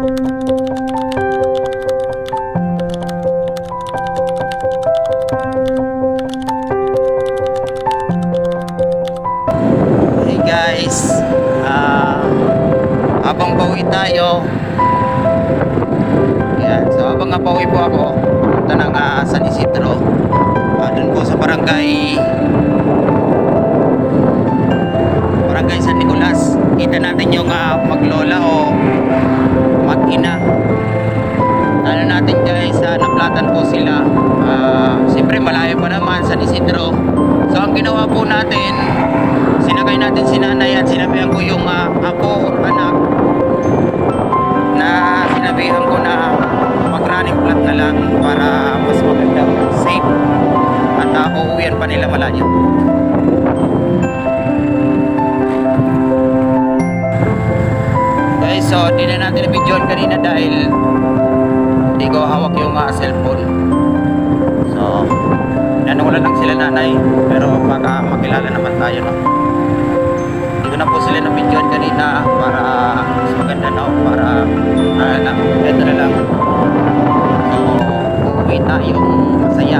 Hey guys, habang pauwi tayo, yan, so habang pauwi po ako papunta ng San Isidro, dun po sa barangay San Nicolas. Kita natin yung maglola o mag-ina. Ano natin guys, naplatan po sila. Siyempre malayo pa naman San Isidro. So ang ginawa po natin, sinakay natin si nanay at sinabihan ko yung apo or anak na sinabihan ko na mag-running flat na lang para mas magandang safe at uuwian pa nila malayo. Guys, so di na natin na-videoan kanina dahil hindi ko hawak yung cellphone. So nanungulan lang sila nanay, pero baka makilala naman tayo, no? Hindi ko na po sila na-videoan kanina para mas maganda, no? Para ito na lang. So uuwi tayong masaya.